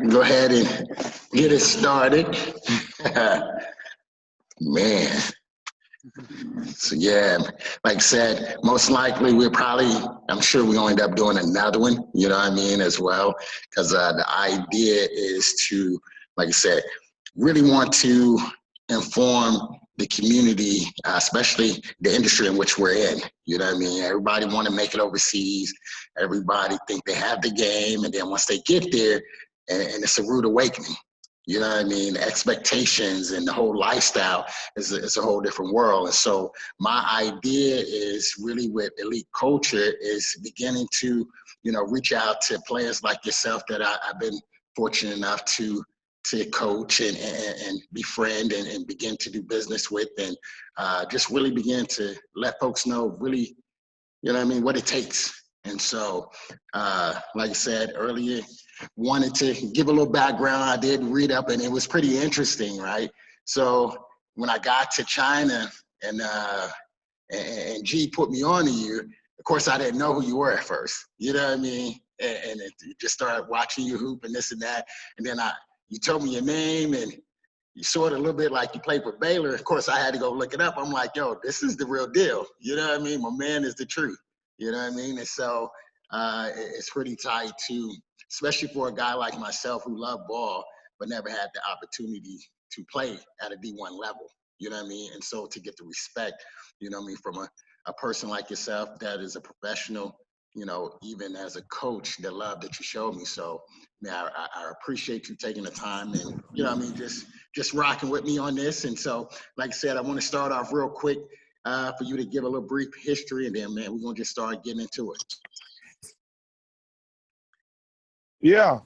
go ahead and get it started. Man. So yeah, like I said, most likely I'm sure we'll end up doing another one, you know what I mean, as well. Because the idea is to, like I said, really want to inform the community, especially the industry in which we're in. You know what I mean? Everybody want to make it overseas. Everybody think they have the game, and then once they get there, and it's a rude awakening. You know what I mean? Expectations and the whole lifestyle is a whole different world. And so my idea is really with elite culture is beginning to, reach out to players like yourself that I've been fortunate enough to coach and befriend and begin to do business with, and just really begin to let folks know really, what it takes. And so, like I said earlier, wanted to give a little background. I did read up, and it was pretty interesting, right? So when I got to China and G put me on to you, of course, I didn't know who you were at first. You know what I mean? And it just started watching you hoop and this and that. And then you told me your name, and you sort of a little bit like you played for Baylor. Of course, I had to go look it up. I'm like, yo, this is the real deal. You know what I mean? My man is the truth. You know what I mean? And so it's pretty tight too, especially for a guy like myself who loved ball but never had the opportunity to play at a D1 level. You know what I mean? And so to get the respect, from a person like yourself that is a professional, even as a coach, the love that you showed me. So, man, I appreciate you taking the time and, just rocking with me on this. And so, like I said, I want to start off real quick for you to give a little brief history, and then, man, we're going to just start getting into it. Yeah,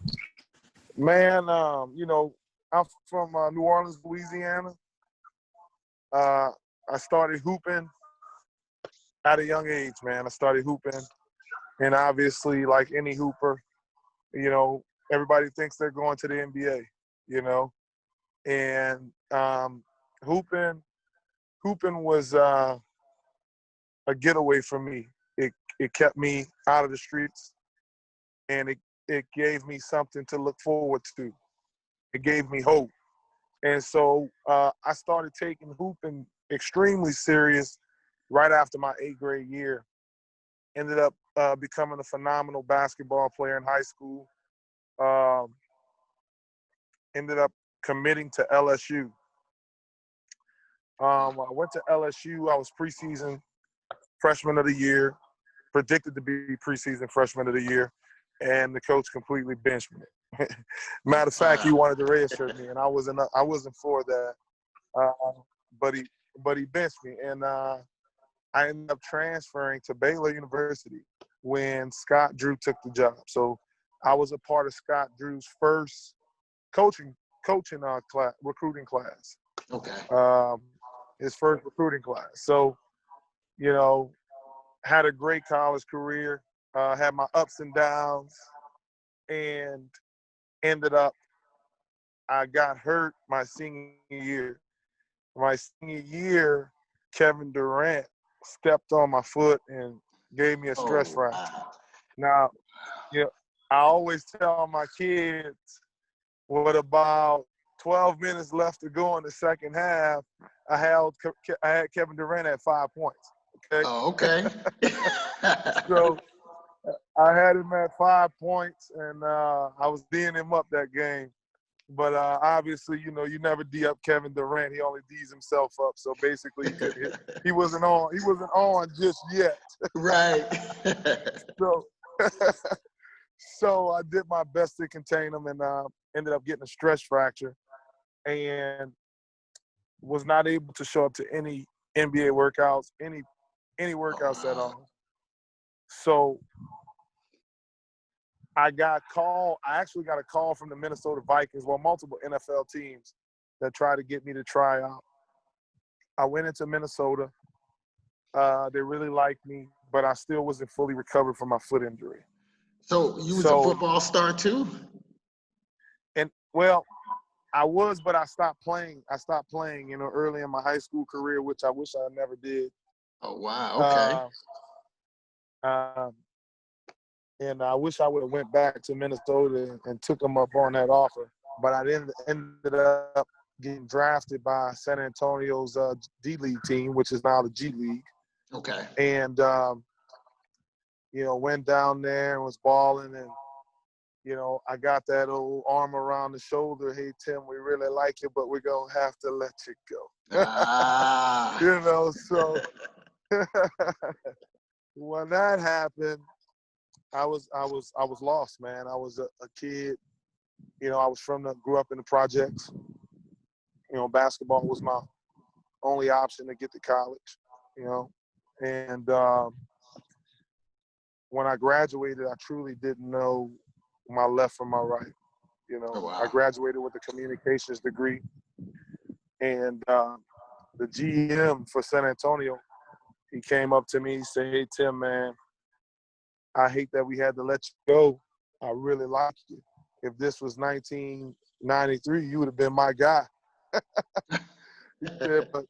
man, I'm from New Orleans, Louisiana. I started hooping at a young age, man. I started hooping, and obviously, like any hooper, everybody thinks they're going to the NBA, and hooping was a getaway for me. It kept me out of the streets, and it gave me something to look forward to. It gave me hope. And so I started taking hooping extremely serious right after my 8th grade year. Ended up becoming a phenomenal basketball player in high school. Ended up committing to LSU. I went to LSU. I was preseason freshman of the year, predicted to be preseason freshman of the year, and the coach completely benched me. Matter of fact, he wanted to redshirt me, and I wasn't for that. But he benched me, and I ended up transferring to Baylor University when Scott Drew took the job. So I was a part of Scott Drew's first coaching class, recruiting class. Okay. His first recruiting class. So, had a great college career, had my ups and downs, and ended up, I got hurt my senior year. My senior year, Kevin Durant stepped on my foot and gave me a stress fracture. Now, I always tell my kids, with about 12 minutes left to go in the second half, I had Kevin Durant at 5 points. Okay. Oh, okay. So I had him at 5 points, and I was D'ing him up that game. But obviously, you never D up Kevin Durant. He only D's himself up. So basically, he wasn't on. He wasn't on just yet. Right. So I did my best to contain him, and ended up getting a stress fracture, and was not able to show up to any NBA workouts, any workouts at all. So I actually got a call from the Minnesota Vikings, multiple NFL teams that tried to get me to try out. I went into Minnesota. They really liked me, but I still wasn't fully recovered from my foot injury. So you was a football star too? And well, I was, but I stopped playing. Early in my high school career, which I wish I never did. Oh wow! Okay. And I wish I would have went back to Minnesota and took him up on that offer. But I ended up getting drafted by San Antonio's D-League team, which is now the G League. Okay. And, went down there and was balling. And, I got that old arm around the shoulder. Hey, Tim, we really like you, but we're going to have to let you go. So when that happened, I was lost, man. I was a kid. I was grew up in the projects. Basketball was my only option to get to college, And when I graduated, I truly didn't know my left from my right. Oh, wow. I graduated with a communications degree. And the GM for San Antonio, he came up to me, he said, "Hey, Tim, man, I hate that we had to let you go. I really like you. If this was 1993, you would have been my guy." He said, "But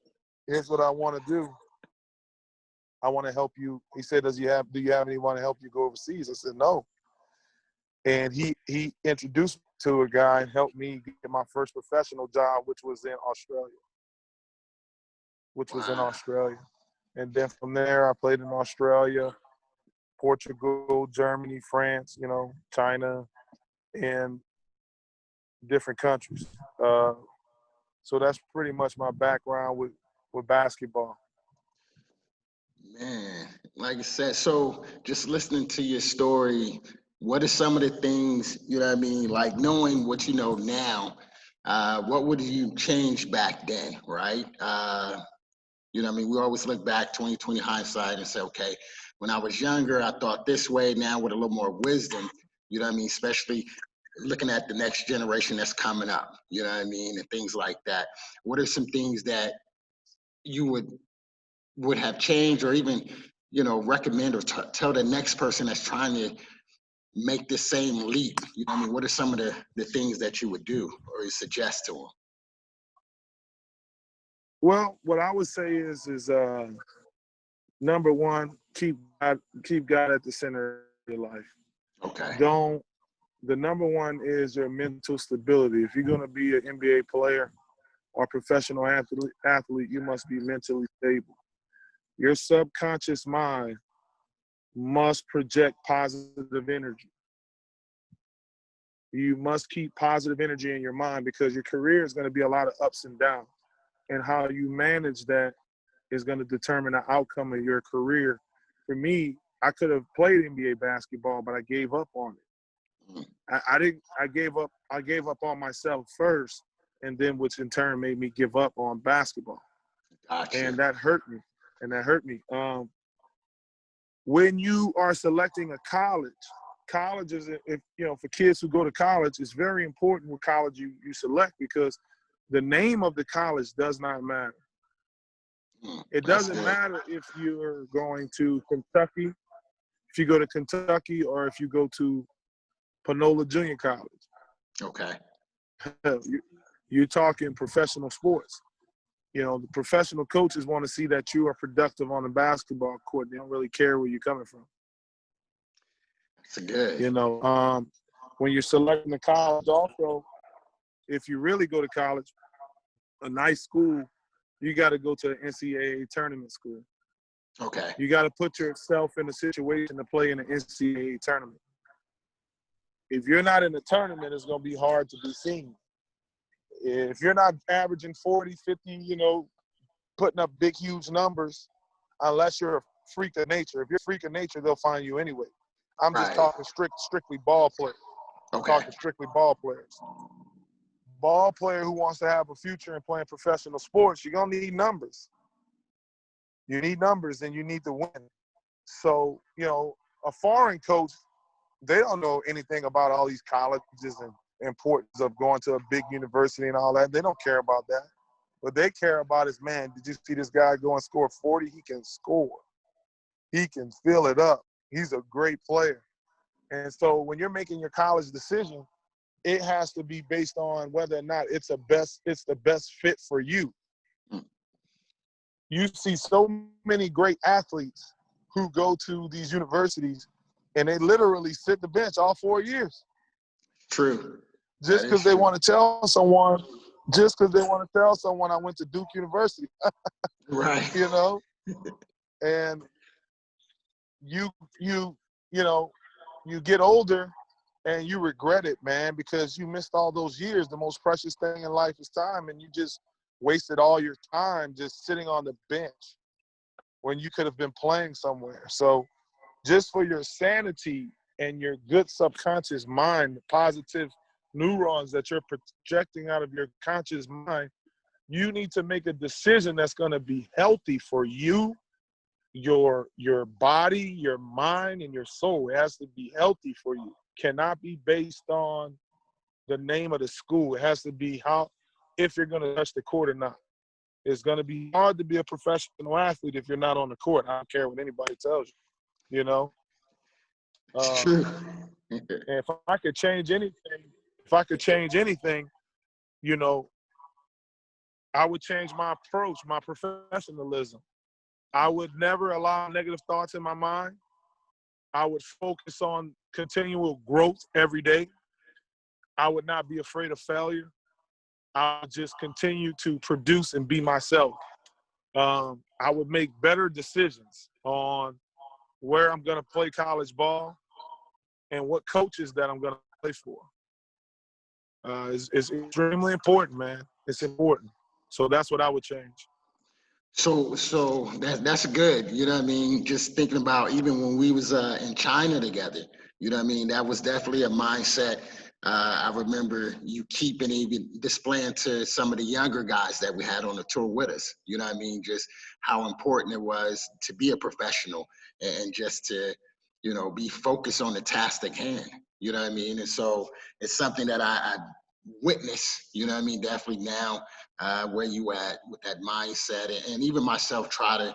here's what I want to do. I want to help you." He said, do you have anyone to help you go overseas?" I said, "No." And he introduced me to a guy and helped me get my first professional job, which was in Australia. And then from there, I played in Australia, Portugal, Germany, France, China, and different countries. So that's pretty much my background with basketball. Man, like I said, so just listening to your story, what are some of the things, like knowing what you know now, what would you change back then, right? We always look back 2020 hindsight and say, okay, when I was younger, I thought this way. Now with a little more wisdom, especially looking at the next generation that's coming up, and things like that. What are some things that you would have changed, or even, recommend or tell the next person that's trying to make the same leap? What are some of the things that you would do or you suggest to them? Well, what I would say is number one, keep God at the center of your life. Okay. The number one is your mental stability. If you're going to be an NBA player or professional athlete, you must be mentally stable. Your subconscious mind must project positive energy. You must keep positive energy in your mind, because your career is going to be a lot of ups and downs. And how you manage that is going to determine the outcome of your career. For me, I could have played NBA basketball, but I gave up on it. I gave up on myself first, and then which in turn made me give up on basketball. Gotcha. And that hurt me. When you are selecting a college is, for kids who go to college, it's very important what college you select, because the name of the college does not matter. It doesn't matter if you're going to Kentucky, if you go to Kentucky, or if you go to Panola Junior College. Okay. You're talking professional sports. The professional coaches want to see that you are productive on the basketball court. They don't really care where you're coming from. That's good. When you're selecting a college, also, if you really go to college, a nice school, you got to go to an NCAA tournament school. Okay. You got to put yourself in a situation to play in an NCAA tournament. If you're not in the tournament, it's going to be hard to be seen. If you're not averaging 40, 50, putting up big, huge numbers, unless you're a freak of nature. If you're a freak of nature, they'll find you anyway. I'm just talking strictly ball players. Okay. I'm talking strictly ball players. Ball player who wants to have a future in playing professional sports, you're going to need numbers. You need numbers, and you need to win. So, a foreign coach, they don't know anything about all these colleges and importance of going to a big university and all that. They don't care about that. What they care about is, man, did you see this guy go and score 40? He can score. He can fill it up. He's a great player. And so when you're making your college decision, it has to be based on whether or not it's the best fit for you. You see so many great athletes who go to these universities and they literally sit the bench all 4 years. True. Just because they want to tell someone, I went to Duke University, Right. you know, and you know, you get older and you regret it, man, because you missed all those years. The most precious thing in life is time, and you just wasted all your time just sitting on the bench when you could have been playing somewhere. So just for your sanity and your good subconscious mind, the positive neurons that you're projecting out of your conscious mind, you need to make a decision that's going to be healthy for you, your body, your mind, and your soul. It has to be healthy for you. Cannot be based on the name of the school. It has to be if you're going to touch the court or not. It's going to be hard to be a professional athlete if you're not on the court. I don't care what anybody tells you, you know. It's true. And if I could change anything, you know, I would change my approach, my professionalism. I would never allow negative thoughts in my mind. I would focus on continual growth every day. I would not be afraid of failure. I would just continue to produce and be myself. I would make better decisions on where I'm going to play college ball and what coaches that I'm going to play for. It's extremely important, man. It's important. So that's what I would change. So that's good. You know what I mean? Just thinking about even when we was in China together, you know what I mean? That was definitely a mindset. I remember you keeping even displaying to some of the younger guys that we had on the tour with us. You know what I mean? Just how important it was to be a professional and just to, you know, be focused on the task at hand. You know what I mean? And so it's something that I witness, you know what I mean? Definitely now where you at with that mindset, and even myself try to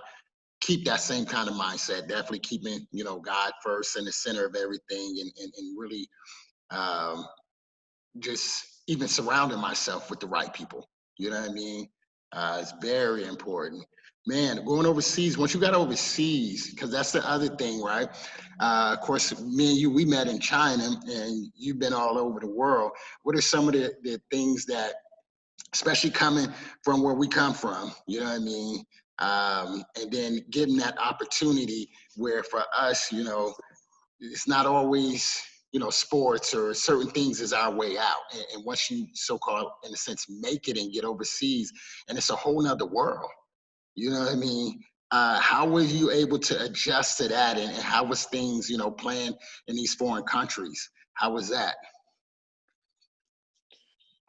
keep that same kind of mindset, definitely keeping, you know, God first in the center of everything, and really um, just even surrounding myself with the right people, you know what I mean? It's very important. Man, going overseas, once you got overseas, because that's the other thing, right? Of course, me and you, we met in China, and you've been all over the world. What are some of the things that, especially coming from where we come from, you know what I mean? And then getting that opportunity where for us, you know, it's not always, you know, sports or certain things is our way out. And once you so-called, in a sense, make it and get overseas, and it's a whole nother world, you know what I mean? How were you able to adjust to that? And how was things, you know, playing in these foreign countries? How was that?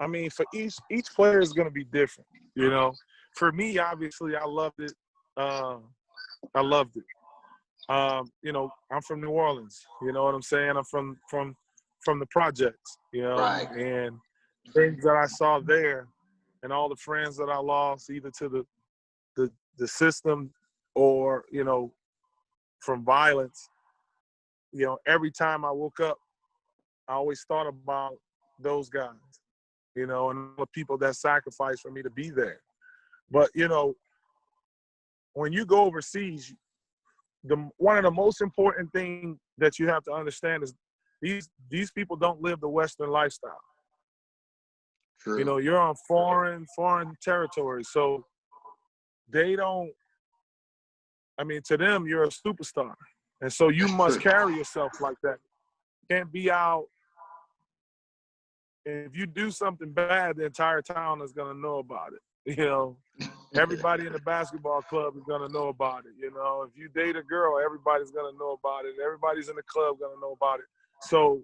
I mean, for each player is going to be different, you know. For me, obviously, I loved it. I loved it. You know, I'm from New Orleans. You know what I'm saying? I'm from the projects. You know, Right. and things that I saw there, and all the friends that I lost, either to the system or, you know, from violence. You know, every time I woke up, I always thought about those guys. You know, and the people that sacrificed for me to be there. But, you know, when you go overseas, one of the most important things that you have to understand is these people don't live the Western lifestyle. True. You know, you're on foreign territory, so they don't. I mean, to them, you're a superstar, and so you That's must true. carry yourself like that. You can't be out. If you do something bad, the entire town is gonna know about it. You know, everybody in the basketball club is gonna know about it. You know, if you date a girl, everybody's gonna know about it. Everybody's in the club gonna know about it. So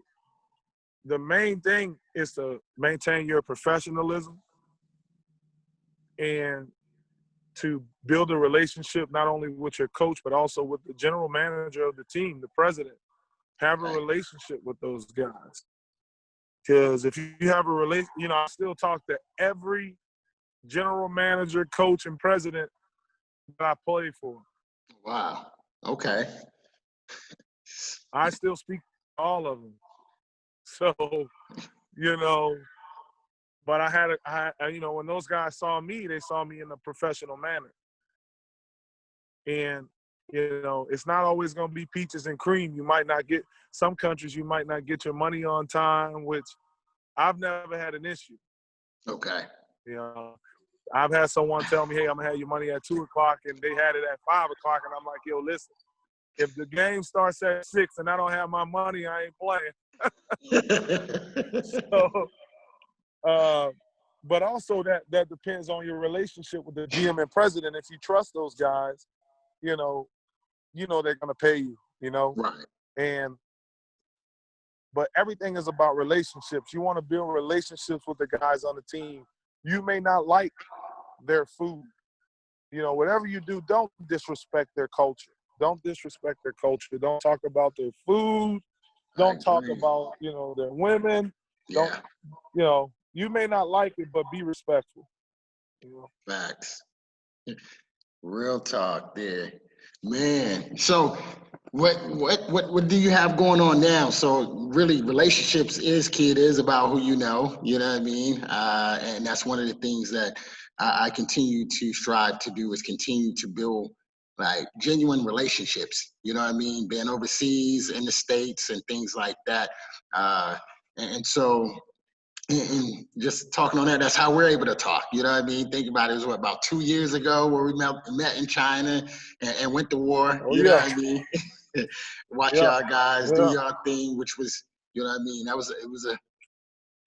the main thing is to maintain your professionalism and to build a relationship not only with your coach but also with the general manager of the team, the president. Have a Right. relationship with those guys. Because if you have a relation, you know, I still talk to every general manager, coach, and president that I played for. Wow. Okay. I still speak to all of them. So, you know, but you know, when those guys saw me, they saw me in a professional manner. And You know, it's not always going to be peaches and cream. You might not get some countries. You might not get your money on time, which I've never had an issue. Okay. You know, I've had someone tell me, "Hey, I'm gonna have your money at 2:00," and they had it at 5:00, and I'm like, "Yo, listen, if the game starts at 6 and I don't have my money, I ain't playing." So, but also that depends on your relationship with the GM and president. If you trust those guys, you know they're gonna pay you. You know, Right. But everything is about relationships. You want to build relationships with the guys on the team. You may not like their food. You know, whatever you do, don't disrespect their culture. Don't disrespect their culture. Don't talk about their food. I Don't talk agree. about, their women. Don't, Yeah. you may not like it, but be respectful. Facts. Real talk there. Man. So what do you have going on now? So really relationships is key. It is about who you know what I mean? And that's one of the things that I continue to strive to do is continue to build like genuine relationships, you know what I mean? Being overseas in the States and things like that. And so and just talking on that, that's how we're able to talk. You know what I mean? Think about it. It was about 2 years ago where we met in China and went to war. Oh You know yeah, what I mean? Watch yeah, y'all guys do yeah, y'all thing, which was, you know what I mean? It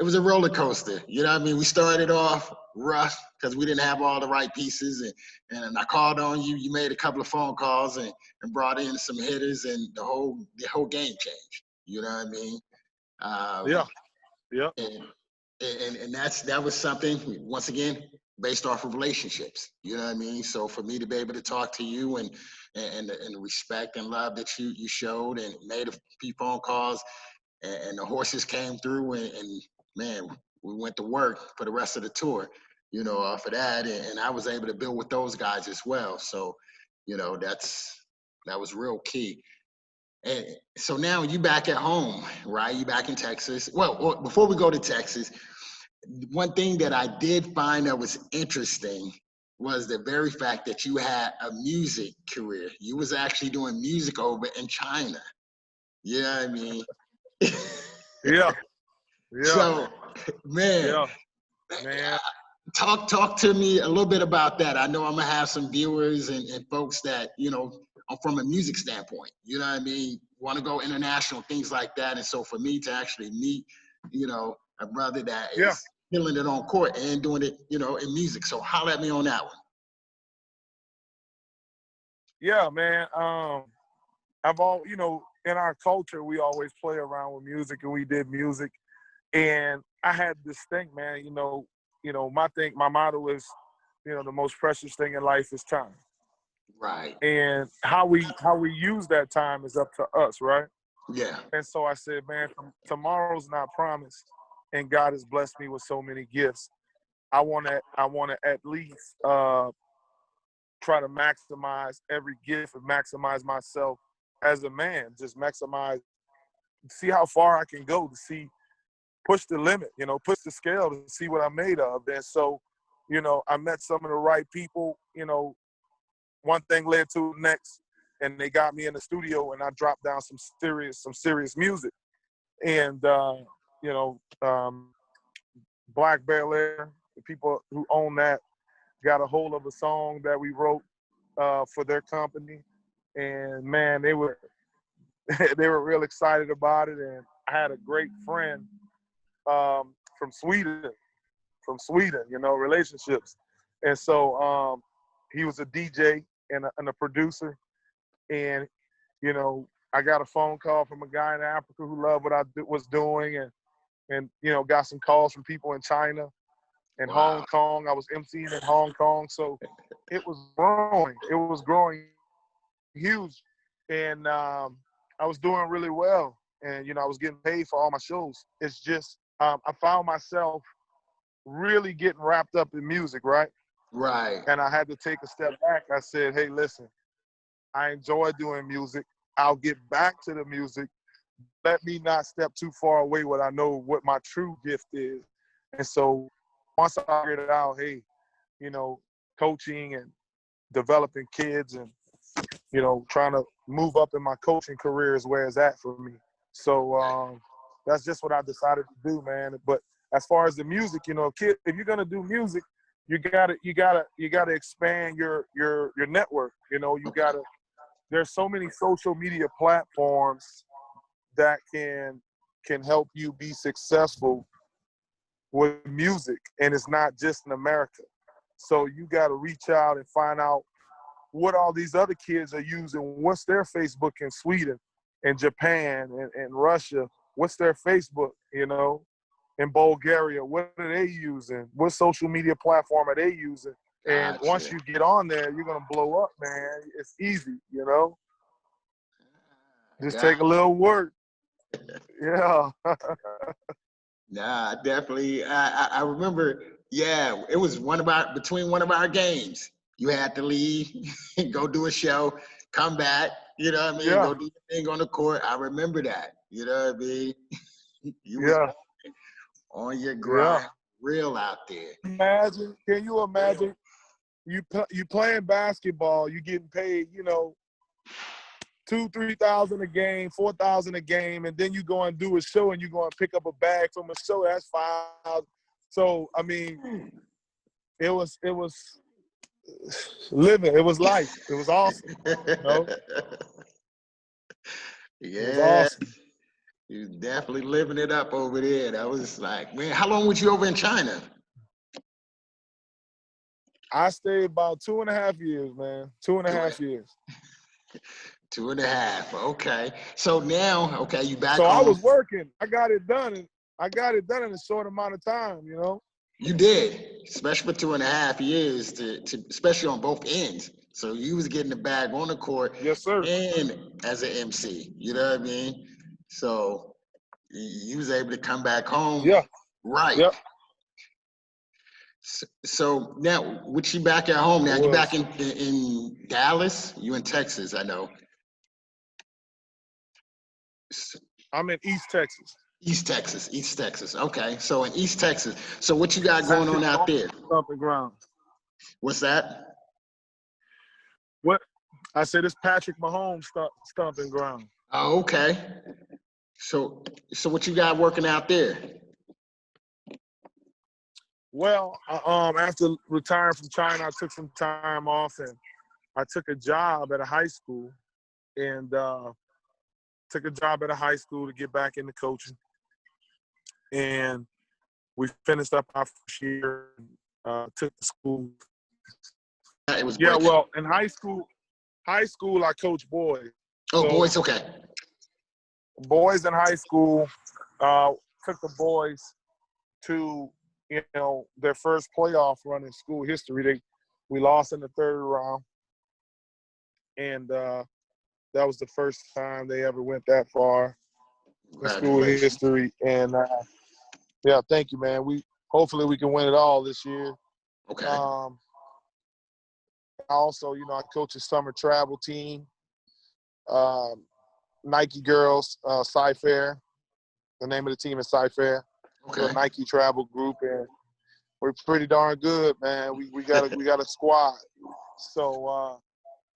was a roller coaster. You know what I mean? We started off rough because we didn't have all the right pieces, and I called on you. You made a couple of phone calls and brought in some hitters, and the whole game changed. You know what I mean? yeah, yeah, And and that was something once again based off of relationships. You know what I mean? So for me to be able to talk to you and the respect and love that you showed and made a few phone calls and the horses came through and man, we went to work for the rest of the tour. You know, off of that, and I was able to build with those guys as well. So, you know, that was real key. And so now you back at home, right? You back in Texas. Well, before we go to Texas, one thing that I did find that was interesting was the very fact that you had a music career. You was actually doing music over in China. You know what I mean? yeah, yeah, So, man, yeah, man. talk to me a little bit about that. I know I'm gonna have some viewers and folks that are from a music standpoint. You know what I mean? Want to go international, things like that. And so for me to actually meet, a brother that Yeah, is killing it on court and doing it, in music. So holler at me on that one. yeah, man. In our culture, we always play around with music, and we did music. And I had this thing, man. My motto is, the most precious thing in life is time. Right. And how we use that time is up to us, right? Yeah. And so I said, man, tomorrow's not promised, and God has blessed me with so many gifts. I want to at least try to maximize every gift and maximize myself as a man. Just maximize, see how far I can go, to see, push the limit, push the scale to see what I'm made of. And so, I met some of the right people. One thing led to the next, and they got me in the studio, and I dropped down some serious music. And Black Baylor, the people who own that, got a hold of a song that we wrote for their company, and man, they were they were real excited about it. And I had a great friend from Sweden, relationships, and so he was a DJ and a producer, and I got a phone call from a guy in Africa who loved what I was doing, and got some calls from people in China and Hong Wow. Kong. I was emceeing in Hong Kong, so it was growing. It was growing huge, and I was doing really well. And I was getting paid for all my shows. It's just I found myself really getting wrapped up in music, right? Right. And I had to take a step back. I said, hey, listen, I enjoy doing music. I'll get back to the music. Let me not step too far away what I know what my true gift is. And so once I figured it out, hey, coaching and developing kids and trying to move up in my coaching career is where it's at for me. So that's just what I decided to do, man. But as far as the music, kid, if you're gonna do music, you gotta expand your network. There's so many social media platforms that can help you be successful with music, and it's not just in America. So you got to reach out and find out what all these other kids are using. What's their Facebook in Sweden and Japan and Russia? What's their Facebook, in Bulgaria? What are they using? What social media platform are they using? And Gotcha. once you get on there, you're going to blow up, man. It's easy, Just take a little work. Yeah. Nah, definitely. I remember, yeah, it was between one of our games. You had to leave, go do a show, come back, you know what I mean? Yeah. Go do the thing on the court. I remember that, you know what I mean? You was Yeah. on your grind, real out there. Can you imagine you playing basketball, you getting paid, $2,000-3,000 a game, $4,000 a game, and then you go and do a show and you go and pick up a bag from a show, that's $5,000. So I mean, it was living, it was life. It was awesome. Yeah. It was awesome. You was definitely living it up over there. That was like, man, how long was you over in China? I stayed about 2.5 years, man. 2.5 years. 2.5. Okay. So now, okay, you back So home. I was working. I got it done in a short amount of time, You did, especially for 2.5 years, to especially on both ends. So you was getting the bag on the court, Yes, sir, and as an MC. You know what I mean? So you was able to come back home, yeah, right? yep. So now, with you back at home now, you back Was. in Dallas. You in Texas, I know. I'm in East Texas. East Texas. Okay, so in East Texas. So what you got going on out there? Stomping ground. What's that? What? I said it's Patrick Mahomes stomping ground. Oh, okay. So what you got working out there? Well, after retiring from China, I took some time off and I took a job at a high school and to get back into coaching. And we finished up our first year. Took the school. It was Yeah, breaking. well, in high school I coach boys. Oh, So, boys, okay. Boys in high school, took the boys to their first playoff run in school history. We lost in the third round, and that was the first time they ever went that far in school history. And yeah, thank you, man. Hopefully we can win it all this year. Okay. Also, I coach a summer travel team. Nike girls, Sci-Fair. The name of the team is Sci-Fair. Okay. We're a Nike travel group, and we're pretty darn good, man. We got a squad. So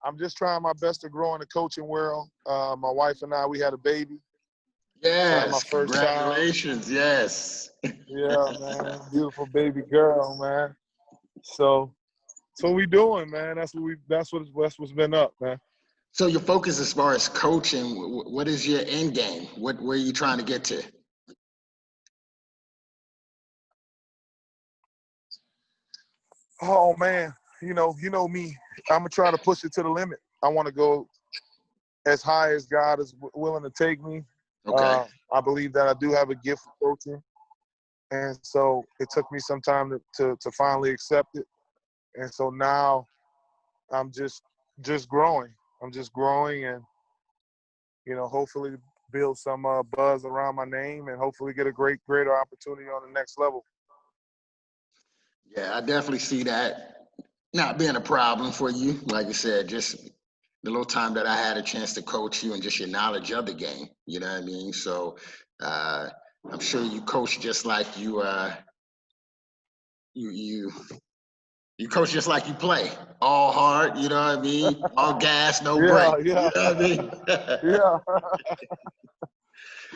I'm just trying my best to grow in the coaching world. My wife and I, we had a baby. Yes, my first congratulations. child. Yes. Yeah, man. Beautiful baby girl, man. So we doing, man. That's what's been up, man. So your focus as far as coaching, what is your end game? Where are you trying to get to? Oh man, you know me. I'm gonna try to push it to the limit. I want to go as high as God is willing to take me. Okay. I believe that I do have a gift for coaching, and so it took me some time to finally accept it. And so now I'm just growing. I'm just growing, and hopefully build some buzz around my name, and hopefully get a greater opportunity on the next level. Yeah, I definitely see that not being a problem for you. Like I said, just the little time that I had a chance to coach you and just your knowledge of the game. You know what I mean? So I'm sure you coach just like you You coach just like you play, all hard, you know what I mean? All gas, no Yeah, break, yeah, you know what I mean? yeah,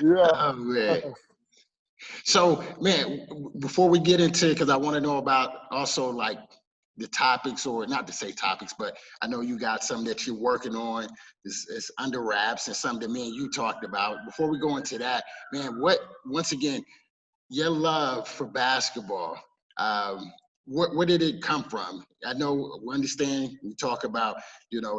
yeah. Oh, man. So, man, before we get into, because I want to know about also like the topics, or not to say topics, but I know you got some that you're working on. It's under wraps and something that me and you talked about. Before we go into that, man, once again, your love for basketball, um, where did it come from? I know we understand, we talk about,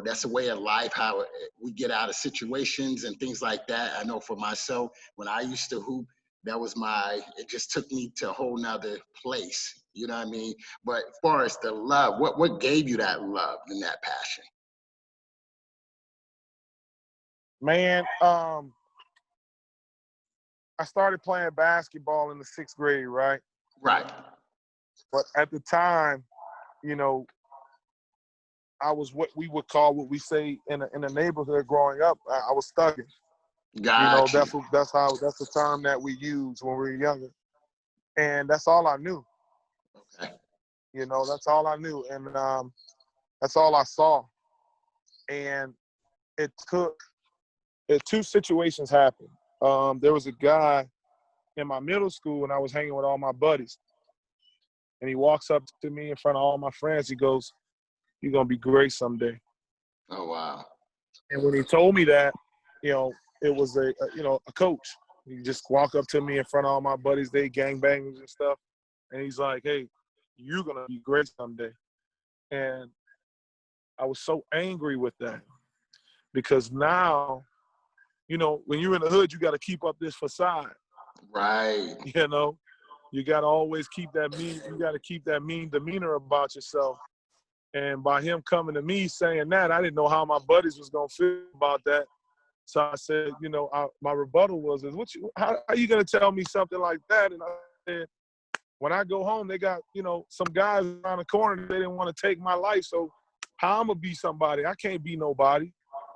that's a way of life, how we get out of situations and things like that. I know for myself, when I used to hoop, it just took me to a whole nother place, you know what I mean? But as far as the love, what gave you that love and that passion? Man, I started playing basketball in the 6th grade, right? Right. But at the time, you know, I was what we would call, what we say in the neighborhood growing up, I was thugging. Got you. That's the term that we used when we were younger, and that's all I knew. Okay. That's all I knew, and that's all I saw. And it took two situations happened. There was a guy in my middle school, and I was hanging with all my buddies, and he walks up to me in front of all my friends. He goes, "You're gonna be great someday." Oh, wow. And when he told me that, it was a coach. He just walked up to me in front of all my buddies, they gangbangers and stuff, and he's like, "Hey, you're gonna be great someday." And I was so angry with that, because now, when you're in the hood, you got to keep up this facade. Right. You got to always keep that mean. You got to keep that mean demeanor about yourself. And by him coming to me saying that, I didn't know how my buddies was gonna feel about that. So I said, my rebuttal was, how are you gonna tell me something like that? And I said, when I go home, they got, some guys around the corner, they didn't want to take my life. So how I'm gonna be somebody? I can't be nobody.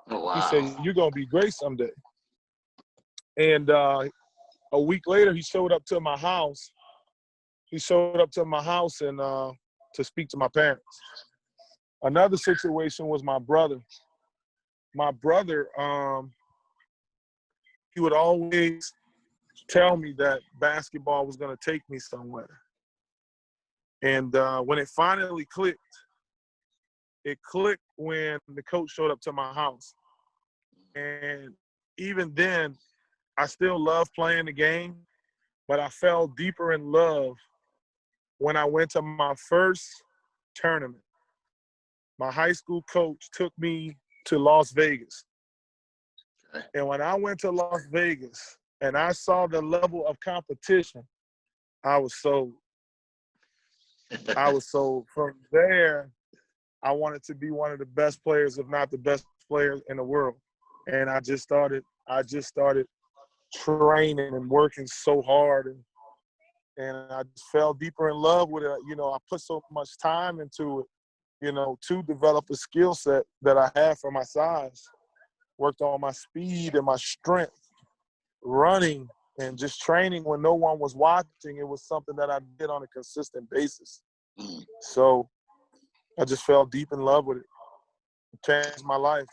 Oh, He wow. said, you're gonna be great someday. And a week later, he showed up to my house. And to speak to my parents. Another situation was my brother. My brother, he would always tell me that basketball was going to take me somewhere. And when it finally clicked, it clicked when the coach showed up to my house. And even then, I still loved playing the game, but I fell deeper in love when I went to my first tournament. My high school coach took me to Las Vegas. Okay. And when I went to Las Vegas and I saw the level of competition, I was sold. From there, I wanted to be one of the best players, if not the best player in the world. And I just started training and working so hard, and I just fell deeper in love with it. I put so much time into it, to develop a skill set that I had for my size. Worked on my speed and my strength, running, and just training when no one was watching. It was something that I did on a consistent basis. Mm. So I just fell deep in love with it. It changed my life.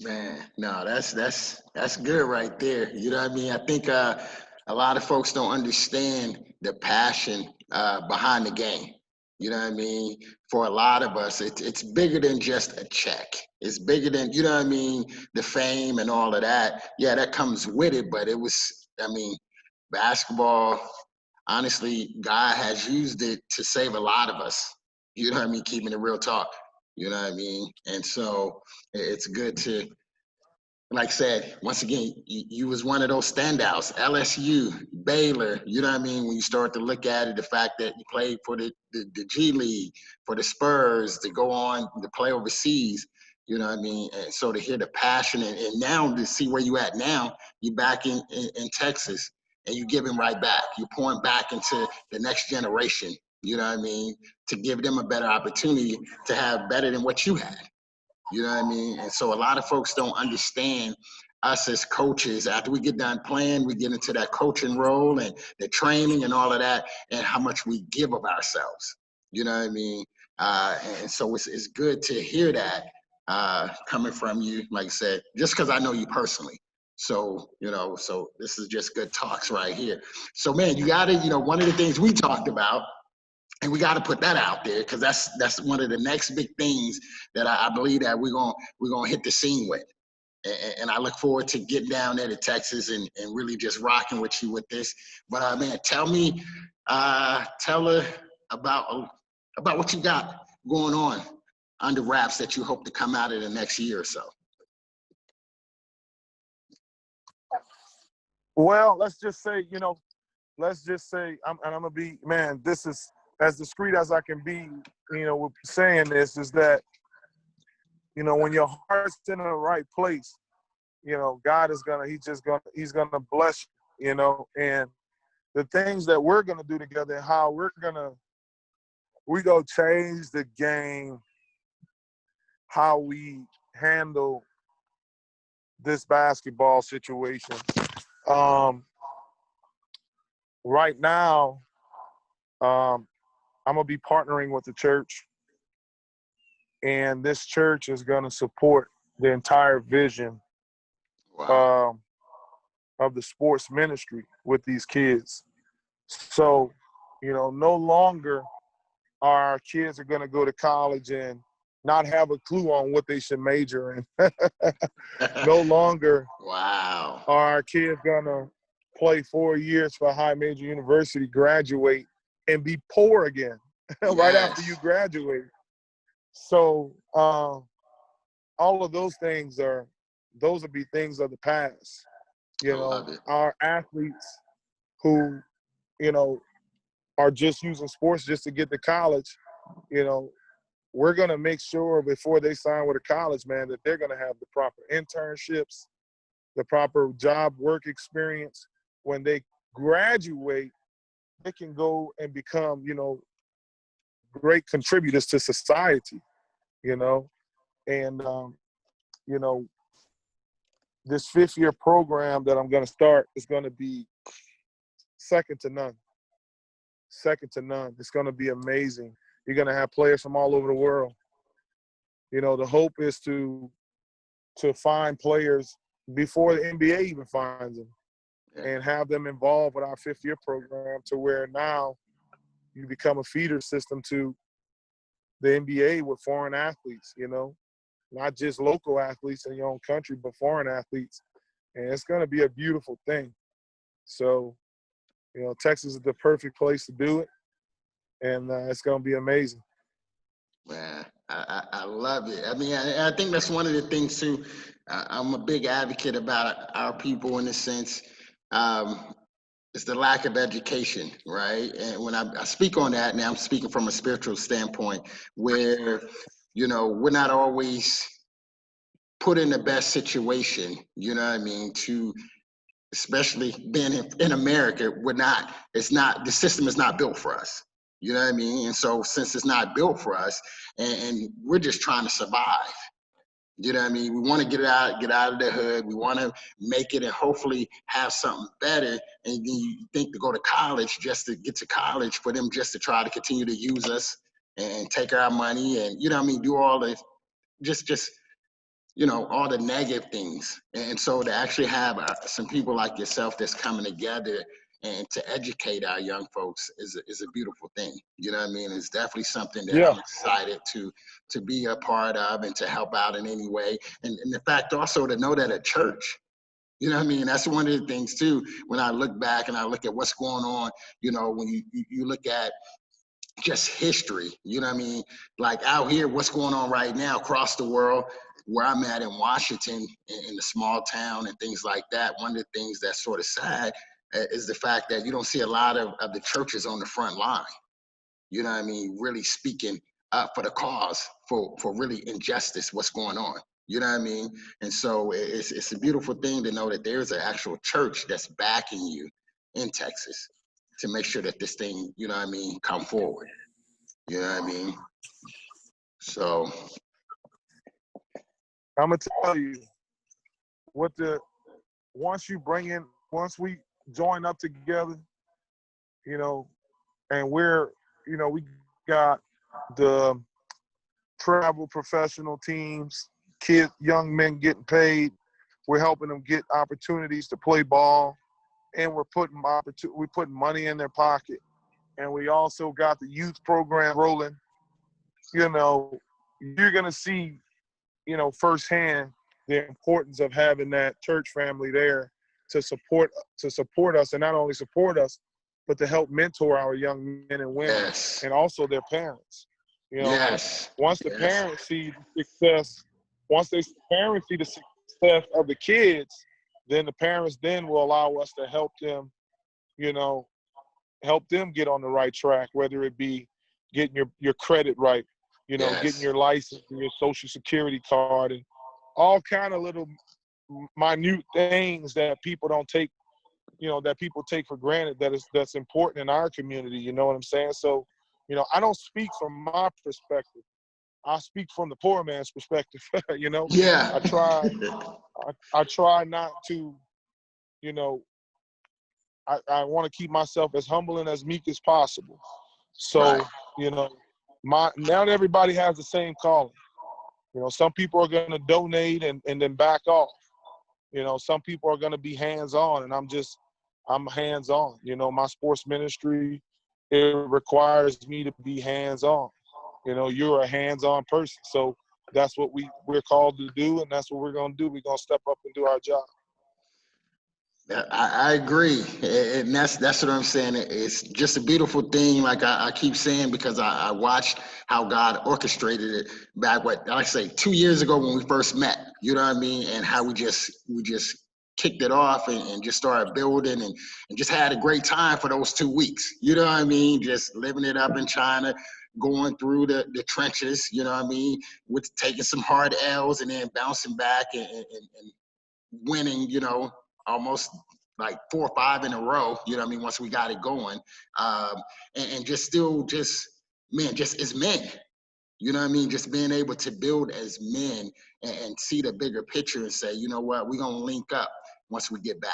Man, no, that's good right there. You know what I mean? I think a lot of folks don't understand the passion behind the game. You know what I mean? For a lot of us, it's bigger than just a check. It's bigger than, you know what I mean, the fame and all of that. Yeah, that comes with it, but basketball, honestly, God has used it to save a lot of us. You know what I mean? Keeping it real talk. You know what I mean? And so it's good to, like I said, once again, you was one of those standouts. LSU, Baylor, you know what I mean? When you start to look at it, the fact that you played for the G League, for the Spurs, to go on to play overseas, you know what I mean? And so to hear the passion and now to see where you at now, you're back in Texas and you're giving right back. You're pouring back into the next generation, you know what I mean? To give them a better opportunity to have better than what you had. You know what I mean? And so a lot of folks don't understand us as coaches. After we get done playing, we get into that coaching role and the training and all of that, and how much we give of ourselves. You know what I mean? And so it's good to hear that coming from you, like I said, just because I know you personally. So, so this is just good talks right here. So, man, you got to, one of the things we talked about, and we got to put that out there because that's one of the next big things that I believe that we're gonna hit the scene with. And I look forward to getting down there to Texas and really just rocking with you with this. But man, tell her about what you got going on under wraps that you hope to come out of the next year or so. Well, let's just say, I'm gonna be, man, this is as discreet as I can be, with saying this is that, when your heart's in the right place, God is he's gonna bless you, and the things that we're gonna do together and how we gonna change the game, how we handle this basketball situation. Right now, I'm gonna be partnering with the church, and this church is gonna support the entire vision Wow. of the sports ministry with these kids. So, no longer our kids are gonna go to college and not have a clue on what they should major in. No longer Wow. are our kids gonna play 4 years for a high major university, graduate, and be poor again right after you Yes. graduate. So all of those things will be things of the past. I love it. Our athletes who, are just using sports just to get to college, we're going to make sure before they sign with a college, man, that they're going to have the proper internships, the proper job work experience. When they graduate, they can go and become, great contributors to society, and, this 5th-year program that I'm going to start is going to be second to none. Second to none. It's going to be amazing. You're going to have players from all over the world. The hope is to find players before the NBA even finds them and have them involved with our 5th-year program to where now you become a feeder system to the NBA with foreign athletes, not just local athletes in your own country, but foreign athletes. And it's going to be a beautiful thing. So, Texas is the perfect place to do it. And it's going to be amazing. Man, I love it. I mean, I think that's one of the things too. I'm a big advocate about our people in a sense. It's the lack of education, right? And when I speak on that, now I'm speaking from a spiritual standpoint, where we're not always put in the best situation. You know what I mean? To especially being in America, the system is not built for us. You know what I mean? And so since it's not built for us and we're just trying to survive, you know what I mean? We want to get out of the hood. We want to make it and hopefully have something better. And then you think to go to college just to get to college for them just to try to continue to use us and take our money and, do all the, just all the negative things. And so to actually have some people like yourself that's coming together and to educate our young folks is a beautiful thing. You know what I mean? It's definitely something that Yeah. I'm excited to be a part of and to help out in any way. And the fact also to know that at church, you know what I mean? That's one of the things too, when I look back and I look at what's going on, when you look at just history, you know what I mean? Like out here, what's going on right now across the world, where I'm at in Washington, in the small town and things like that. One of the things that's sort of sad is the fact that you don't see a lot of the churches on the front line, you know what I mean? Really speaking up for the cause, for really injustice, what's going on. You know what I mean? And so it's a beautiful thing to know that there's an actual church that's backing you in Texas to make sure that this thing, you know what I mean, come forward. You know what I mean? So I'm going to tell you, once we join up together, and we got the travel professional teams, young men getting paid. We're helping them get opportunities to play ball, and we're putting money in their pocket. And we also got the youth program rolling. You know, you're gonna see, firsthand the importance of having that church family there to support us, and not only support us, but to help mentor our young men and women, Yes. and also their parents. Yes. Once the Yes. parents see the success, parents see the success of the kids, then the parents then will allow us to help them, help them get on the right track, whether it be getting your credit right, Yes. getting your license and your social security card, and all kind of little minute things that people don't take, that people take for granted that's important in our community. You know what I'm saying? So, I don't speak from my perspective. I speak from the poor man's perspective. Yeah. I try not to, I want to keep myself as humble and as meek as possible. So, Right. Not everybody has the same calling. Some people are going to donate and then back off. Some people are going to be hands-on, and I'm hands-on. My sports ministry, it requires me to be hands-on. You're a hands-on person. So that's what we're called to do, and that's what we're going to do. We're going to step up and do our job. I agree, and that's what I'm saying. It's just a beautiful thing, like I keep saying, because I watched how God orchestrated it back, like I say, 2 years ago when we first met. You know what I mean? And how we just kicked it off and just started building and just had a great time for those 2 weeks. You know what I mean? Just living it up in China, going through the trenches. You know what I mean? With taking some hard L's and then bouncing back and winning, almost like 4 or 5 in a row, once we got it going. And just still just as men, just being able to build as men and see the bigger picture and say, you know what, we're going to link up once we get back,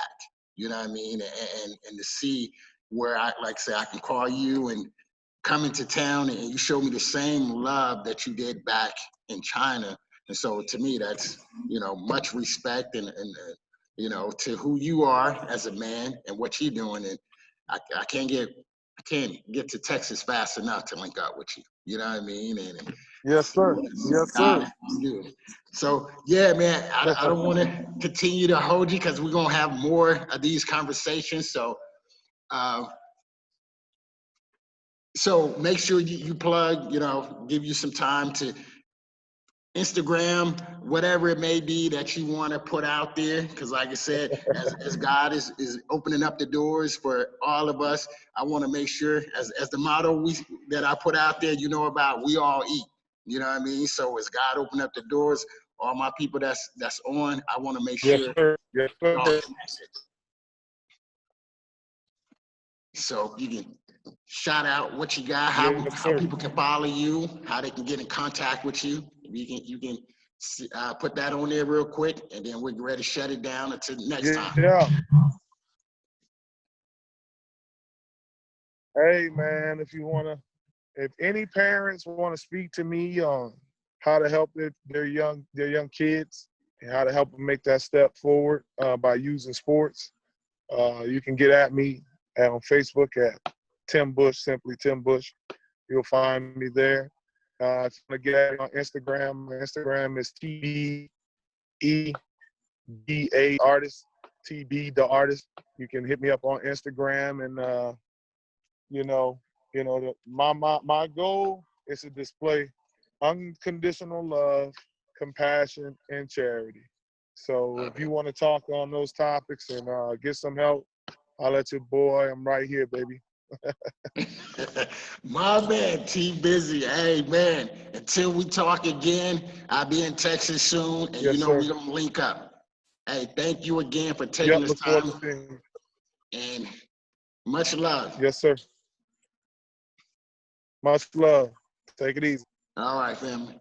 and to see where like I say, I can call you and come into town and you show me the same love that you did back in China. And so to me, that's, much respect and to who you are as a man and what you're doing. And I can't get to Texas fast enough to link up with you. You know what I mean? And Yes, sir. Yes, sir. So yeah, man, I don't want to continue to hold you because we're gonna have more of these conversations. So so make sure you plug, give you some time to Instagram, whatever it may be that you want to put out there. Because like I said, as God is opening up the doors for all of us, I want to make sure, as the motto that I put out there, about, we all eat. You know what I mean? So as God open up the doors, all my people that's on, I want to make sure. Yes, sir. Yes, sir. So you can shout out what you got, how people can follow you, how they can get in contact with you. You can put that on there real quick, and then we're ready to shut it down until next time. Yeah. Hey, man, if any parents want to speak to me on how to help their young kids and how to help them make that step forward by using sports, you can get at me on Facebook at Tim Bush, simply Tim Bush. You'll find me there. If you want to get at me on Instagram, my Instagram is TBEDA artist, TB the artist. You can hit me up on Instagram, and my goal is to display unconditional love, compassion, and charity. So if you want to talk on those topics and get some help, I'll let your boy. I'm right here, baby. My man, T Busy. Hey, man, until we talk again, I'll be in Texas soon, and Yes, sir. we don't link up. Hey, thank you again for taking this time, and much love. Yes, sir. Much love. Take it easy. All right, family.